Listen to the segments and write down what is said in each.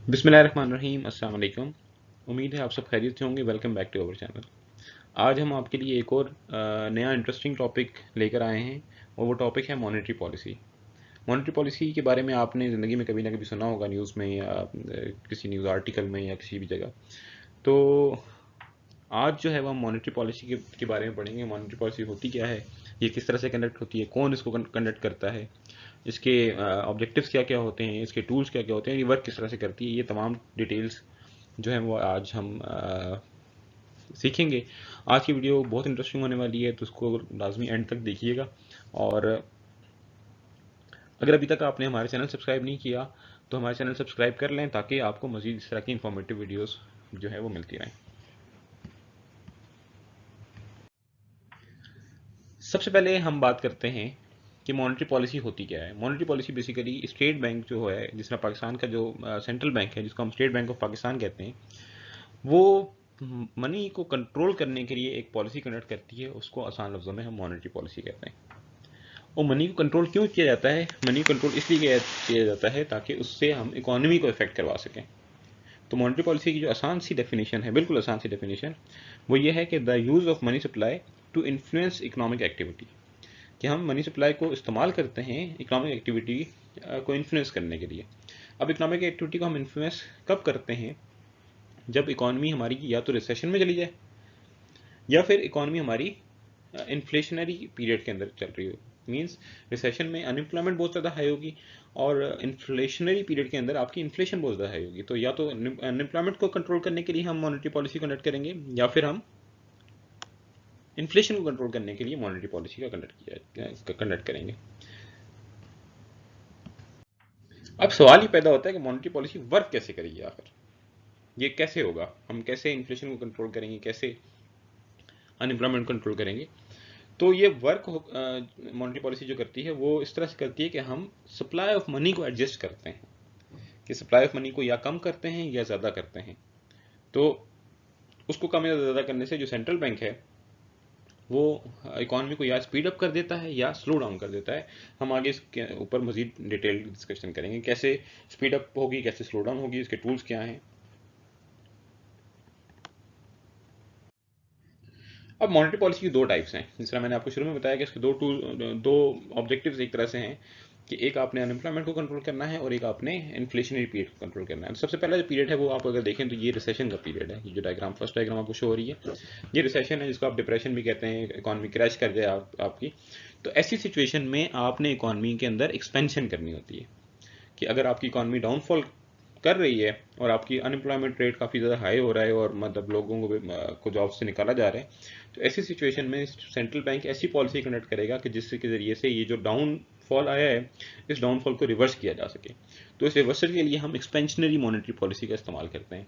बिस्मिल्लाहिर्रहमानिर्रहीम, अस्सलाम वालेकुम। उम्मीद है आप सब खैरियत से होंगे। Welcome back to our channel. आज हम आपके लिए एक और नया इंटरेस्टिंग टॉपिक लेकर आए हैं और वो टॉपिक है मॉनेटरी पॉलिसी। मॉनेटरी पॉलिसी के बारे में आपने ज़िंदगी में कभी ना कभी सुना होगा, न्यूज़ में या किसी न्यूज़ आर्टिकल में या किसी भी जगह। तो आज जो है वो हम मॉनेटरी पॉलिसी के बारे में पढ़ेंगे। मॉनेटरी पॉलिसी होती क्या है, ये किस तरह से कंडक्ट होती है, कौन इसको कंडक्ट करता है, इसके ऑब्जेक्टिव्स क्या क्या होते हैं, इसके टूल्स क्या क्या होते हैं, ये वर्क किस तरह से करती है, ये तमाम डिटेल्स जो है वो आज हम सीखेंगे। आज की वीडियो बहुत इंटरेस्टिंग होने वाली है, तो उसको लाजमी एंड तक देखिएगा। और अगर अभी तक आपने हमारे चैनल सब्सक्राइब नहीं किया तो हमारे चैनल सब्सक्राइब कर लें, ताकि आपको मज़ीद इस तरह की इंफॉर्मेटिव वीडियोस जो है वो मिलती रहें। सबसे पहले हम बात करते हैं कि मॉनेटरी पॉलिसी होती क्या है। Monetary policy basically state bank जो है, जिसमें पाकिस्तान का जो सेंट्रल बैंक है, जिसको हम स्टेट बैंक ऑफ पाकिस्तान कहते हैं, वो मनी को कंट्रोल करने के लिए एक पॉलिसी कंडक्ट करती है। उसको आसान लफ्ज़ों में हम मॉनेटरी पॉलिसी कहते हैं। और मनी को कंट्रोल क्यों किया जाता है? मनी को कंट्रोल इसलिए किया जाता है ताकि उससे हम इकोनॉमी को इफेक्ट करवा सकें। तो मॉनेटरी पॉलिसी की जो आसान सी डेफिनेशन है, बिल्कुल आसान सी डेफिनेशन, वो ये है कि the use of money supply to influence economic activity, कि हम मनी सप्लाई को इस्तेमाल करते हैं इकोनॉमिक एक्टिविटी को इन्फ्लुएंस करने के लिए। अब इकोनॉमिक एक्टिविटी को हम इन्फ्लुएंस कब करते हैं? जब इकोनॉमी हमारी या तो रिसेशन में चली जाए, या फिर इकोनॉमी हमारी इन्फ्लेशनरी पीरियड के अंदर चल रही हो। मीन्स रिसेशन में अनएम्प्लॉयमेंट बहुत ज़्यादा हाई होगी, और इन्फ्लेशनरी पीरियड के अंदर आपकी इन्फ्लेशन बहुत ज़्यादा हाई होगी। तो या तो अनएम्प्लॉयमेंट को कंट्रोल करने के लिए हम मॉनेटरी पॉलिसी कंडक्ट करेंगे, या फिर हम इन्फ्लेशन को कंट्रोल करने के लिए मॉनेटरी पॉलिसी का कंडक्ट करेंगे। अब सवाल ये पैदा होता है कि मॉनेटरी पॉलिसी वर्क कैसे करेगी आखिर, ये कैसे होगा, हम कैसे इन्फ्लेशन को कंट्रोल करेंगे, कैसे अनएम्प्लॉयमेंट कंट्रोल करेंगे। तो ये वर्क मॉनेटरी पॉलिसी जो करती है वो इस तरह से करती है कि हम सप्लाई ऑफ मनी को एडजस्ट करते हैं, कि सप्लाई ऑफ मनी को या कम करते हैं या ज़्यादा करते हैं। तो उसको कम या ज़्यादा करने से जो सेंट्रल बैंक है वो इकोनॉमी को या स्पीड अप कर देता है या स्लो डाउन कर देता है। हम आगे इसके ऊपर मजीद डिटेल डिस्कशन करेंगे, कैसे स्पीड अप होगी, कैसे स्लो डाउन होगी, इसके टूल्स क्या हैं। अब मॉनेटरी पॉलिसी की दो टाइप्स हैं। जिस तरह मैंने आपको शुरू में बताया कि इसके दो ऑब्जेक्टिव्स एक तरह से हैं, कि एक आपने अनएम्प्लॉयमेंट को कंट्रोल करना है और एक आपने इन्फ्लेशनरी पीरियड को कंट्रोल करना है। सबसे पहला जो पीरियड है वो आप अगर देखें तो ये रिसेशन का पीरियड है। ये जो डायग्राम, फर्स्ट डायग्राम आपको शो हो रही है, ये रिसेशन है, जिसको आप डिप्रेशन भी कहते हैं। इकॉनमी क्रैश कर जाए आपकी, तो ऐसी सिचुएशन में आपने इकॉनमी के अंदर एक्सपेंशन करनी होती है। कि अगर आपकी इकॉनमी डाउनफॉल कर रही है और आपकी अनएम्प्लॉयमेंट रेट काफ़ी ज़्यादा हाई हो रहा है और मतलब लोगों को जॉब से निकाला जा रहा है, तो ऐसी सिचुएशन में सेंट्रल बैंक ऐसी पॉलिसी कंडक्ट करेगा कि जिससे के ज़रिए से ये जो डाउनफॉल आया है, इस डाउनफॉल को रिवर्स किया जा सके। तो इस रिवर्सल के लिए हम एक्सपेंशनरी मॉनेटरी पॉलिसी का इस्तेमाल करते हैं।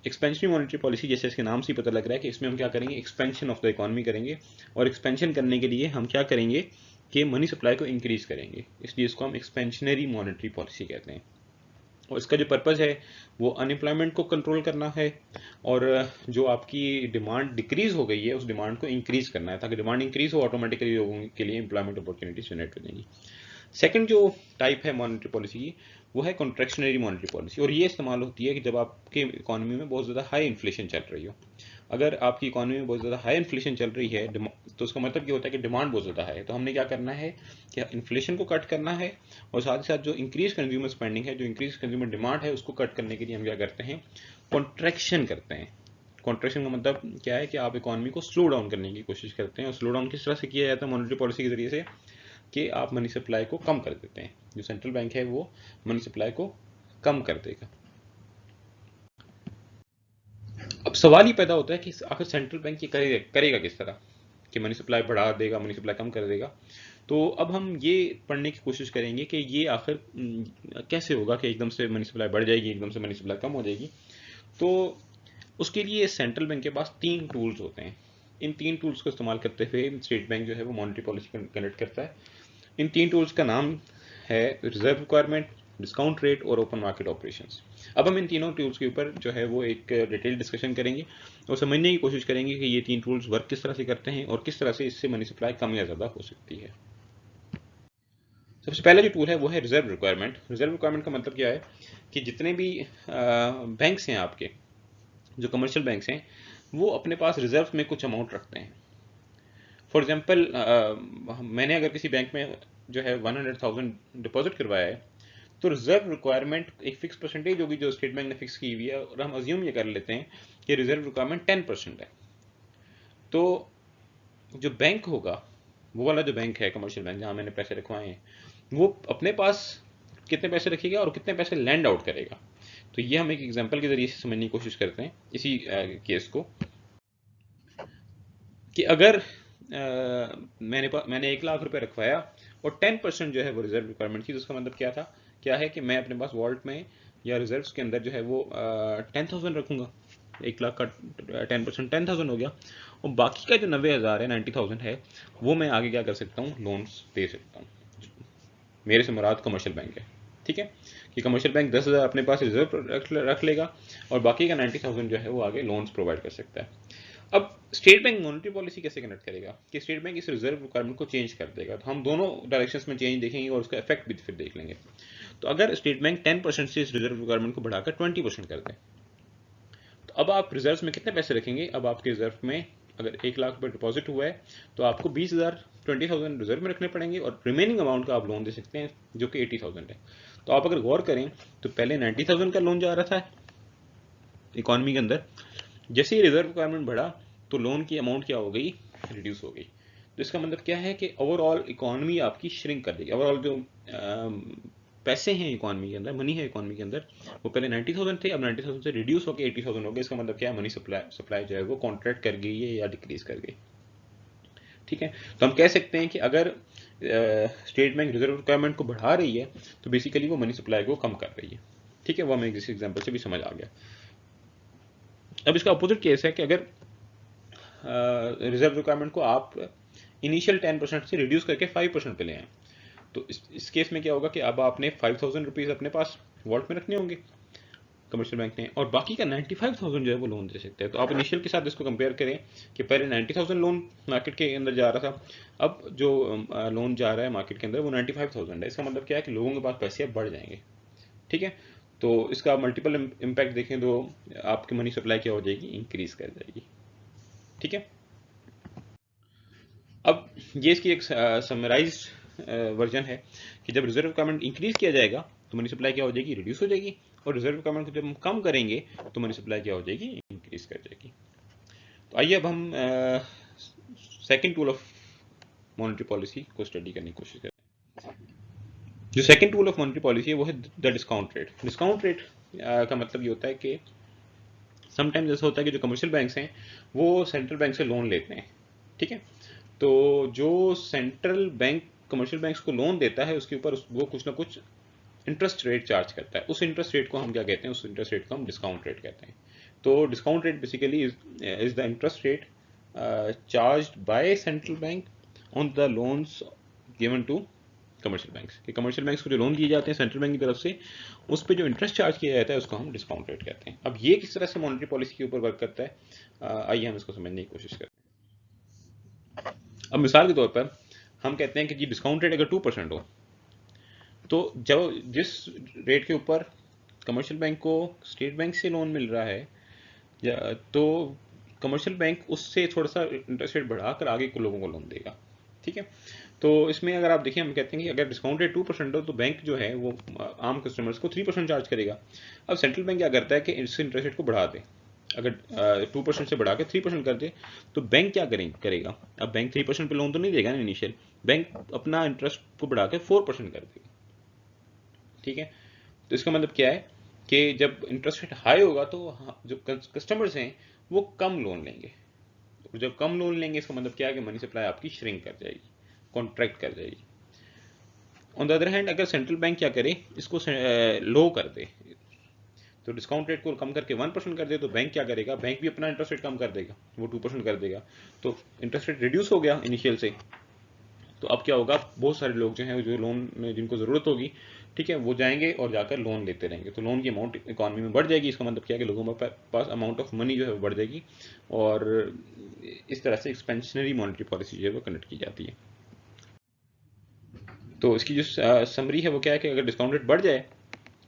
एक्सपेंशनरी मॉनेटरी पॉलिसी, जैसे इसके नाम से ही पता लग रहा है कि इसमें हम क्या करेंगे, एक्सपेंशन ऑफ द इकॉनमी करेंगे। और एक्सपेंशन करने के लिए हम क्या करेंगे कि मनी सप्लाई को इंक्रीज करेंगे, इसलिए इसको हम एक्सपेंशनरी मॉनेटरी पॉलिसी कहते हैं। और इसका जो पर्पज़ है वो अनएम्प्लॉयमेंट को कंट्रोल करना है, और जो आपकी डिमांड डिक्रीज हो गई है उस डिमांड को इंक्रीज करना है, ताकि डिमांड इंक्रीज हो, ऑटोमेटिकली लोगों के लिए एम्प्लॉयमेंट अपॉर्चुनिटीज जनरेट हो जाएंगी। सेकंड जो टाइप है मॉनेटरी पॉलिसी की, वो है कॉन्ट्रैक्शनरी मॉनेटरी पॉलिसी, और ये इस्तेमाल होती है कि जब आपके इकोनॉमी में बहुत ज़्यादा हाई इन्फ्लेशन चल रही हो। अगर आपकी इकोनॉमी में बहुत ज़्यादा हाई इन्फ्लेशन चल रही है, तो उसका मतलब ये होता है कि डिमांड बहुत ज़्यादा है। तो हमने क्या करना है कि इन्फ्लेशन को कट करना है, और साथ ही साथ जो इंक्रीज कंज्यूमर स्पेंडिंग है, जो इंक्रीज कंज्यूमर डिमांड है, उसको कट करने के लिए हम क्या करते हैं, कॉन्ट्रैक्शन करते हैं। कॉन्ट्रैक्शन का मतलब क्या है कि आप इकोनॉमी को स्लो डाउन करने की कोशिश करते हैं। और स्लो डाउन किस तरह से किया जाता है मॉनेटरी पॉलिसी के जरिए से, कि आप मनी सप्लाई को कम कर देते हैं। जो सेंट्रल बैंक है वो मनी सप्लाई को कम कर देगा। अब सवाल ये पैदा होता है कि आखिर सेंट्रल बैंक ये करेगा किस तरह, कि मनी सप्लाई बढ़ा देगा, मनी सप्लाई कम कर देगा। तो अब हम ये पढ़ने की कोशिश करेंगे कि ये आखिर कैसे होगा कि एकदम से मनी सप्लाई बढ़ जाएगी, एकदम से मनी सप्लाई कम हो जाएगी। तो उसके लिए सेंट्रल बैंक के पास तीन टूल्स होते हैं। इन तीन टूल्स को इस्तेमाल करते हुए स्टेट बैंक जो है वो मॉनेटरी पॉलिसी कंडक्ट करता है। इन तीन टूल्स का नाम है रिजर्व रिक्वायरमेंट, डिस्काउंट रेट और ओपन मार्केट ऑपरेशंस। अब हम इन तीनों टूल्स के ऊपर जो है वो एक डिटेल डिस्कशन करेंगे और समझने की कोशिश करेंगे कि ये तीन टूल्स वर्क किस तरह से करते हैं और किस तरह से इससे मनी सप्लाई कम या ज़्यादा हो सकती है। सबसे पहला जो टूल है वो है रिजर्व रिक्वायरमेंट। रिजर्व रिक्वायरमेंट का मतलब क्या है कि जितने भी बैंक्स हैं आपके, जो कमर्शियल बैंक्स हैं, वो अपने पास रिजर्व में कुछ अमाउंट रखते हैं। फॉर एग्जांपल मैंने अगर किसी बैंक में जो है 100,000 डिपॉजिट करवाया है, तो रिजर्व रिक्वायरमेंट एक फिक्स परसेंटेज होगी जो स्टेट बैंक ने फिक्स की हुई है, और हम अज्यूम ये कर लेते हैं कि रिजर्व रिक्वायरमेंट 10% है। तो जो बैंक होगा, वो वाला जो बैंक है कमर्शियल बैंक जहाँ मैंने पैसे रखवाए हैं, वो अपने पास कितने पैसे रखेगा और कितने पैसे लैंड आउट करेगा। तो ये हम एक एग्जांपल के जरिए से समझने की कोशिश करते हैं इसी केस को, कि अगर मैंने 1 लाख रुपए रखवाया और 10% जो है वो रिजर्व रिक्वायरमेंट थी, तो उसका मतलब क्या है कि मैं अपने पास वॉल्ट में या रिजर्व्स के अंदर जो है वो 10,000 रखूंगा। 1 लाख का 10% 10,000 हो गया, और बाकी का जो 90,000 है, 90,000 है, वो मैं आगे क्या कर सकता हूँ, लोन्स दे सकता हूँ। मेरे से मुराद कमर्शियल बैंक है, ठीक है, कि कमर्शियल बैंक 10,000 अपने पास रिजर्व रख लेगा और बाकी का 90,000 जो है वो आगे लोन्स प्रोवाइड कर सकता है। अब स्टेट बैंक मॉनेटरी पॉलिसी कैसे कनेक्ट करेगा कि स्टेट बैंक इस रिजर्व रिक्वायरमेंट को चेंज कर देगा। तो हम दोनों डायरेक्शंस में चेंज देखेंगे और उसका इफेक्ट भी फिर देख लेंगे। तो अगर स्टेट बैंक 10% से इस रिजर्व रिक्वायरमेंट को बढ़ाकर 20% कर दे, तो अब आप रिजर्व में कितने पैसे रखेंगे। अब आपके रिजर्व में अगर 1 लाख रुपए डिपॉजिट हुआ है, तो आपको 20,000 20,000 रिजर्व में रखने पड़ेंगे, और रिमेनिंग अमाउंट का आप लोन दे सकते हैं जो कि 80,000 है। तो आप अगर गौर करें तो पहले 90,000 का लोन जा रहा था इकोनॉमी के अंदर, जैसे ही रिजर्व रिक्वायरमेंट बढ़ा तो लोन की अमाउंट क्या हो गई, रिड्यूस हो गई। तो इसका मतलब क्या है कि ओवरऑल इकोनॉमी आपकी श्रिंक कर देगी। ओवरऑल जो पैसे हैं इकोनॉमी के अंदर, मनी है इकोनॉमी के अंदर, वो पहले 90,000 थे, अब 90,000 से रिड्यूस होकर 80,000 हो गए। इसका मतलब क्या है, मनी सप्लाई जो है वो कॉन्ट्रैक्ट कर गई है या डिक्रीज कर गई, ठीक है। तो हम कह सकते हैं कि अगर स्टेट बैंक रिजर्व रिक्वायरमेंट को बढ़ा रही है तो बेसिकली वो मनी सप्लाई को कम कर रही है, ठीक है। वो हमें इस एग्जाम्पल से भी समझ आ गया। अब इसका अपोजिट केस है कि अगर रिजर्व रिक्वायरमेंट को आप इनिशियल 10% से रिड्यूस करके 5% पे ले आए, तो इस केस में क्या होगा कि अब आपने 5,000 रुपीज़ अपने पास वॉल्ट में रखने होंगे कमर्शियल बैंक ने, और बाकी का 95,000 जो है वो लोन दे सकते हैं। तो आप इनिशियल के साथ इसको कंपेयर करें कि पहले 90,000 लोन मार्केट के अंदर जा रहा था, अब जो लोन जा रहा है मार्केट के अंदर वो 95,000 है। इसका मतलब क्या है कि लोगों के पास पैसे अब बढ़ जाएंगे, ठीक है। तो इसका मल्टीपल इम्पैक्ट देखें तो आपकी मनी सप्लाई क्या हो जाएगी, इंक्रीज कर जाएगी, ठीक है। अब ये इसकी एक समराइज्ड वर्जन है कि जब रिजर्व रिक्वायरमेंट इंक्रीज किया जाएगा तो मनी सप्लाई क्या हो जाएगी, रिड्यूस हो जाएगी, और रिजर्व रिक्वायरमेंट को जब हम कम करेंगे तो मनी सप्लाई क्या हो जाएगी, इंक्रीज कर जाएगी। तो आइए अब हम second tool of monetary policy को स्टडी करने की कोशिश करें। जो second tool of monetary policy है वो है the discount rate. Discount rate का मतलब ये होता है कि समटाइम्स ऐसा होता है कि जो कमर्शियल बैंक्स हैं वो सेंट्रल बैंक से लोन लेते हैं, ठीक है। तो जो सेंट्रल बैंक कमर्शियल बैंक्स को लोन देता है उसके ऊपर वो कुछ ना कुछ इंटरेस्ट रेट चार्ज करता है। उस इंटरेस्ट रेट को हम क्या कहते हैं, उस इंटरेस्ट रेट को हम डिस्काउंट रेट कहते हैं। तो discount rate basically is the interest rate charged by central bank on the loans given to commercial banks. कि कमर्शियल बैंक्स को जो लोन दिए जाते हैं सेंट्रल बैंक की तरफ से, उस पर जो इंटरेस्ट चार्ज किया जाता है उसको हम डिस्काउंट रेट कहते हैं। अब ये किस तरह से मॉनेटरी पॉलिसी के ऊपर वर्क करता है, आइए हम इसको समझने की कोशिश करते हैं। अब मिसाल के तौर पर हम कहते हैं कि जी डिस्काउंट रेट अगर 2% हो, तो जब जिस रेट के ऊपर कमर्शियल बैंक को स्टेट बैंक से लोन मिल रहा है, तो कमर्शियल बैंक उससे थोड़ा सा इंटरेस्ट रेट बढ़ाकर आगे के लोगों को लोन देगा, ठीक है। तो इसमें अगर आप देखिए हम कहते हैं कि अगर डिस्काउंट रेट 2% हो तो बैंक जो है वो आम कस्टमर्स को 3% चार्ज करेगा। अब सेंट्रल बैंक क्या करता है कि इस इंटरेस्ट रेट को बढ़ा दे, अगर 2% से बढ़ा के 3% कर दे तो बैंक क्या करेगा। अब बैंक 3% पे लोन तो नहीं देगा ना इनिशियल, बैंक अपना इंटरेस्ट को बढ़ा के 4% कर देगा, ठीक है। तो इसका मतलब क्या है कि जब इंटरेस्ट रेट हाई होगा तो जो कस्टमर्स हैं वो कम लोन लेंगे, और जब कम लोन लेंगे इसका मतलब क्या है कि मनी सप्लाई आपकी श्रिंक कर जाएगी, कॉन्ट्रैक्ट कर जाएगी। ऑन द अदर हैंड अगर सेंट्रल बैंक क्या करे, इसको लो कर दे, तो डिस्काउंट रेट को कम करके 1% कर दे, तो बैंक क्या करेगा, बैंक भी अपना इंटरेस्ट रेट कम कर देगा, वो 2% कर देगा। तो इंटरेस्ट रेट रिड्यूस हो गया इनिशियल से, तो अब क्या होगा, बहुत सारे लोग जो हैं जो लोन में जिनको ज़रूरत होगी, ठीक है, वो जाएंगे और जाकर लोन लेते रहेंगे, तो लोन की अमाउंट इकॉनमी में बढ़ जाएगी। इसका मतलब क्या है कि लोगों के पास अमाउंट ऑफ मनी जो है वो बढ़ जाएगी, और इस तरह से एक्सपेंशनरी मॉनेटरी पॉलिसी जो है वो कनेक्ट की जाती है। तो इसकी जो समरी है वो क्या है कि अगर डिस्काउंट रेट बढ़ जाए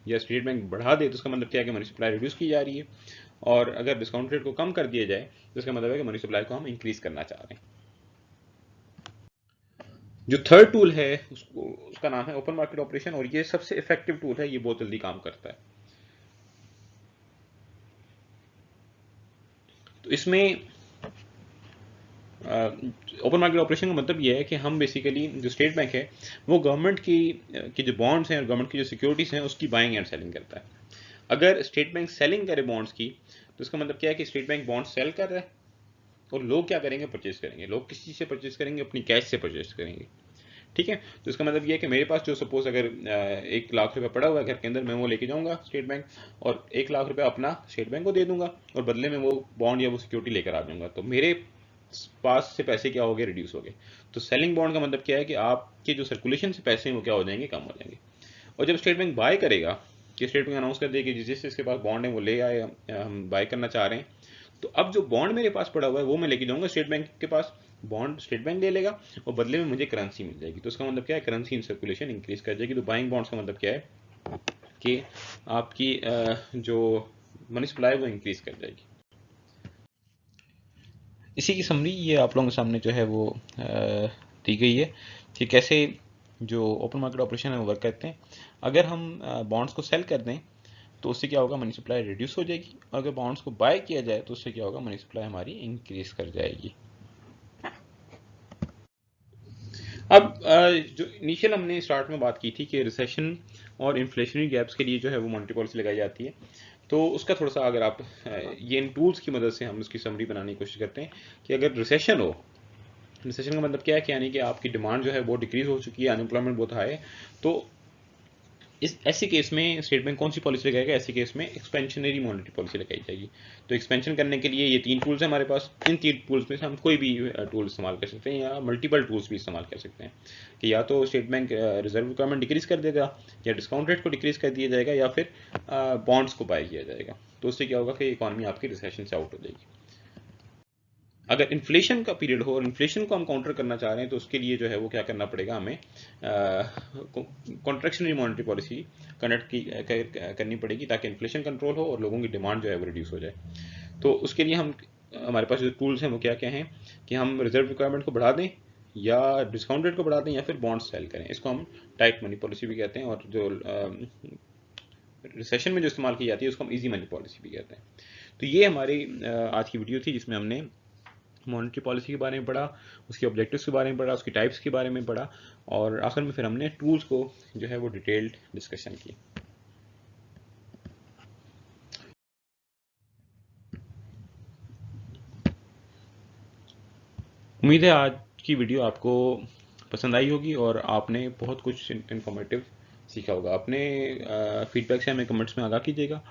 या स्टेट बैंक बढ़ा दे तो उसका मतलब क्या है कि मनी सप्लाई रिड्यूस की जा रही है, और अगर डिस्काउंट रेट को कम कर दिया जाए तो इसका मतलब है कि मनी सप्लाई को हम इंक्रीज करना चाह रहे हैं। जो थर्ड टूल है उसका नाम है ओपन मार्केट ऑपरेशन, और ये सबसे इफेक्टिव टूल है, ये बहुत जल्दी काम करता है। तो इसमें ओपन मार्केट ऑपरेशन का मतलब ये है कि हम बेसिकली जो स्टेट बैंक है वो गवर्नमेंट की जो बॉन्ड्स हैं और गवर्नमेंट की जो सिक्योरिटीज हैं उसकी बाइंग एंड सेलिंग करता है। अगर स्टेट बैंक सेलिंग करे बॉन्ड्स की तो इसका मतलब क्या है कि स्टेट बैंक बॉन्ड सेल कर रहा है, और लोग क्या करेंगे, परचेज करेंगे। लोग किस चीज़ से परचेज करेंगे, अपनी कैश से परचेज करेंगे। ठीक है, तो इसका मतलब ये है कि मेरे पास जो सपोज अगर 1 लाख रुपए पड़ा हुआ है घर के अंदर, मैं वो लेके जाऊंगा स्टेट बैंक और 1 लाख रुपए अपना स्टेट बैंक को दे दूंगा और बदले में वो बॉन्ड या वो सिक्योरिटी लेकर आ जाऊंगा, तो मेरे पास से पैसे क्या हो गए, रिड्यूस हो गए। तो सेलिंग बॉन्ड का मतलब क्या है कि आपके जो सर्कुलेशन से पैसे हैं वो क्या हो जाएंगे, कम हो जाएंगे। और जब स्टेट बैंक बाय करेगा, कि स्टेट बैंक अनाउंस कर देगी जिस जिसके पास बॉन्ड है वो ले आए, हम बाय करना चाह रहे हैं, तो अब जो बॉन्ड मेरे पास पड़ा हुआ है वो मैं लेके जाऊंगा स्टेट बैंक के पास, बॉन्ड स्टेट बैंक ले लेगा और बदले में मुझे करेंसी मिल जाएगी। तो इसका मतलब क्या है, करेंसी इन सर्कुलेशन इंक्रीज कर जाएगी। तो बाइंग बॉन्ड्स का मतलब क्या है कि आपकी जो मनी सप्लाई वो इंक्रीज कर जाएगी। इसी की समरी ये आप लोगों के सामने जो है वो दी गई है कि कैसे जो ओपन मार्केट ऑपरेशन है वो वर्क करते हैं। अगर हम बॉन्ड्स को सेल कर दें तो उससे क्या होगा, मनी सप्लाई रिड्यूस हो जाएगी, और अगर बॉन्ड्स को बाय किया जाए तो उससे क्या होगा, मनी सप्लाई हमारी इंक्रीज कर जाएगी। अब जो इनिशियल हमने स्टार्ट में बात की थी कि रिसेशन और इन्फ्लेशनरी गैप्स के लिए जो है वो मॉनेटरी पॉलिसी लगाई जाती है, तो उसका थोड़ा सा अगर आप ये इन टूल्स की मदद से हम उसकी समरी बनाने की कोशिश करते हैं कि अगर रिसेशन हो, रिसेशन का मतलब क्या है कि यानी कि आपकी डिमांड जो है वो डिक्रीज हो चुकी है, अनएम्प्लॉयमेंट बहुत हाई है, तो इस ऐसे केस में स्टेट बैंक कौन सी पॉलिसी लगाएगा, ऐसे केस में एक्सपेंशनरी मॉनेटरी पॉलिसी लगाई जाएगी। तो एक्सपेंशन करने के लिए ये 3 टूल्स हैं हमारे पास, इन 3 टूल्स में से हम कोई भी टूल इस्तेमाल कर सकते हैं या मल्टीपल टूल्स भी इस्तेमाल कर सकते हैं, कि या तो state bank reserve requirement decrease कर देगा, या डिस्काउंट रेट को डिक्रीज कर दिया जाएगा, या फिर बॉन्ड्स को बाय किया जाएगा। तो उससे क्या होगा कि इकॉनमी आपकी रिसेशन से आउट हो जाएगी। अगर इन्फ्लेशन का पीरियड हो और इन्फ्लेशन को हम काउंटर करना चाह रहे हैं तो उसके लिए जो है वो क्या करना पड़ेगा, हमें कॉन्ट्रैक्शनरी मॉनेटरी पॉलिसी करनी पड़ेगी ताकि इन्फ्लेशन कंट्रोल हो और लोगों की डिमांड जो है वो रिड्यूस हो जाए। तो उसके लिए हम हमारे पास जो टूल्स हैं वो क्या क्या हैं कि हम रिजर्व रिक्वायरमेंट को बढ़ा दें, या डिस्काउंट रेट को बढ़ा दें, या फिर बॉन्ड सेल करें। इसको हम टाइट मनी पॉलिसी भी कहते हैं, और जो रिसेशन में जो इस्तेमाल की जाती है उसको हम इजी मनी पॉलिसी भी कहते हैं। तो ये हमारी आज की वीडियो थी जिसमें हमने मॉनेटरी पॉलिसी के बारे में पढ़ा, उसके ऑब्जेक्टिव्स के बारे में पढ़ा, उसकी टाइप्स के बारे में पढ़ा, और आखिर में फिर हमने टूल्स को जो है वो डिटेल्ड डिस्कशन की। उम्मीद है आज की वीडियो आपको पसंद आई होगी और आपने बहुत कुछ इन्फॉर्मेटिव सीखा होगा। अपने फीडबैक से हमें कमेंट्स में आगाह कीजिएगा,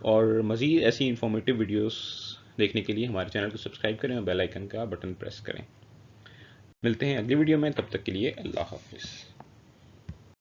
और मज़ीद ऐसी इन्फॉर्मेटिव वीडियोस देखने के लिए हमारे चैनल को सब्सक्राइब करें और बेल आइकन का बटन प्रेस करें। मिलते हैं अगली वीडियो में, तब तक के लिए अल्लाह हाफिज़।